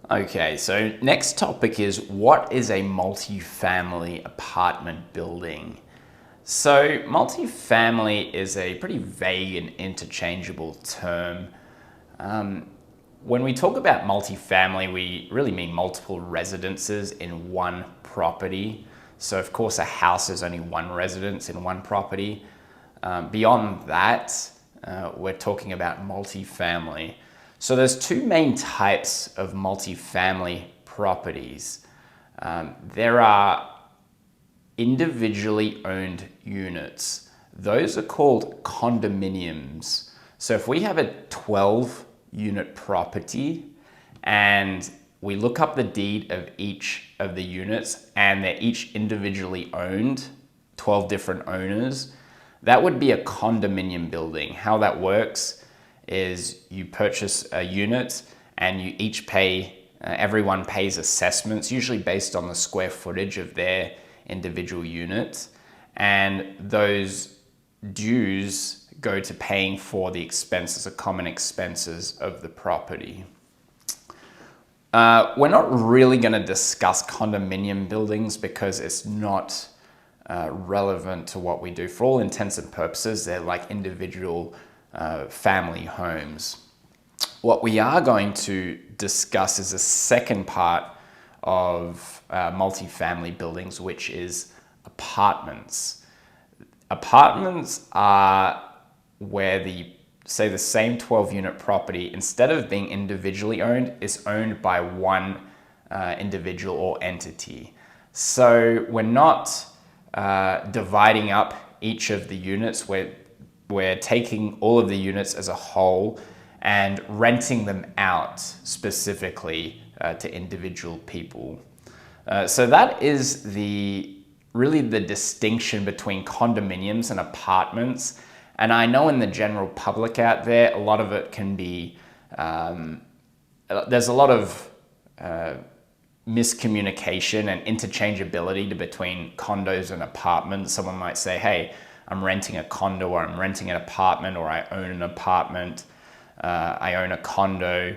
Okay, so next topic is what is a multifamily apartment building? So multifamily is a pretty vague and interchangeable term. When we talk about multifamily, we really mean multiple residences in one property. So of course a house is only one residence in one property. Beyond that, we're talking about multifamily. So there's two main types of multifamily properties. There are individually owned units. Those are called condominiums. So if we have a 12-unit property and we look up the deed of each of the units and they're each individually owned, 12 different owners, that would be a condominium building. How that works is you purchase a unit and you each pay, everyone pays assessments, usually based on the square footage of their individual unit, and those dues go to paying for the expenses, the common expenses of the property. We're not really going to discuss condominium buildings because it's not relevant to what we do. For all intents and purposes, they're like individual family homes. What we are going to discuss is the second part of multifamily buildings, which is apartments. Apartments are where the same 12-unit property, instead of being individually owned, is owned by one individual or entity. So we're not dividing up each of the units. We're taking all of the units as a whole and renting them out specifically to individual people. So that is really the distinction between condominiums and apartments. And I know in the general public out there, a lot of it can be, there's a lot of miscommunication and interchangeability between condos and apartments. Someone might say, hey, I'm renting a condo, or I'm renting an apartment, or I own an apartment, I own a condo.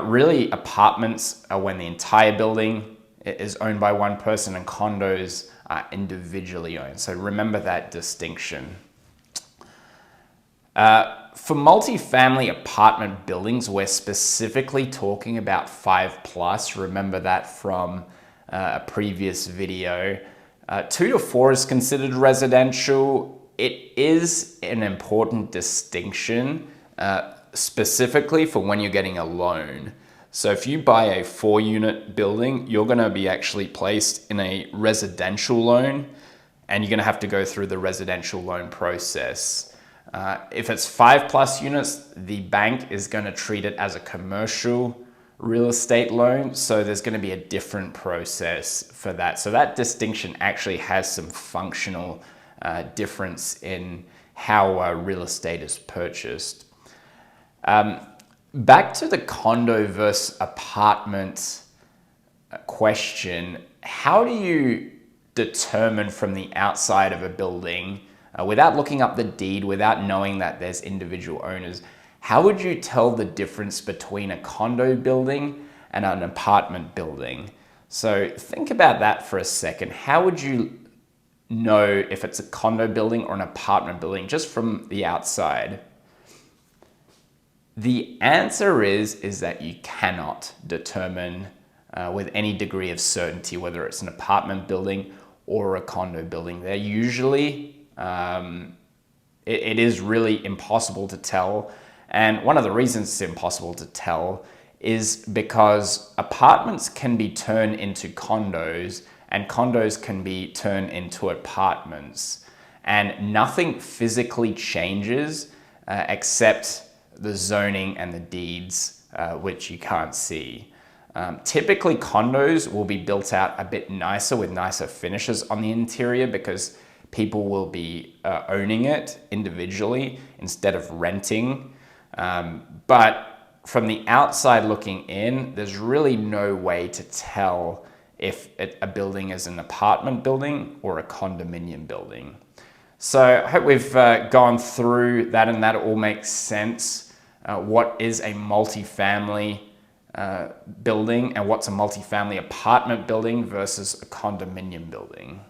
Really, apartments are when the entire building is owned by one person, and condos are individually owned. So remember that distinction. For multifamily apartment buildings, we're specifically talking about 5+. Remember that from a previous video. 2 to 4 is considered residential. It is an important distinction, specifically for when you're getting a loan. So if you buy a 4-unit building, you're going to be actually placed in a residential loan, and you're going to have to go through the residential loan process. If it's 5+ units, the bank is going to treat it as a commercial real estate loan. So there's going to be a different process for that. So that distinction actually has some functional difference in how real estate is purchased. Back to the condo versus apartment question, how do you determine from the outside of a building, without looking up the deed, without knowing that there's individual owners, how would you tell the difference between a condo building and an apartment building? So think about that for a second. How would you know if it's a condo building or an apartment building just from the outside? The answer is that you cannot determine with any degree of certainty whether it's an apartment building or a condo building. They're usually, it is really impossible to tell. And one of the reasons it's impossible to tell is because apartments can be turned into condos and condos can be turned into apartments. And nothing physically changes except the zoning and the deeds, which you can't see. Typically condos will be built out a bit nicer with nicer finishes on the interior because people will be owning it individually instead of renting. But from the outside looking in, there's really no way to tell if a building is an apartment building or a condominium building. So I hope we've gone through that and that all makes sense. What is a multifamily building and what's a multifamily apartment building versus a condominium building?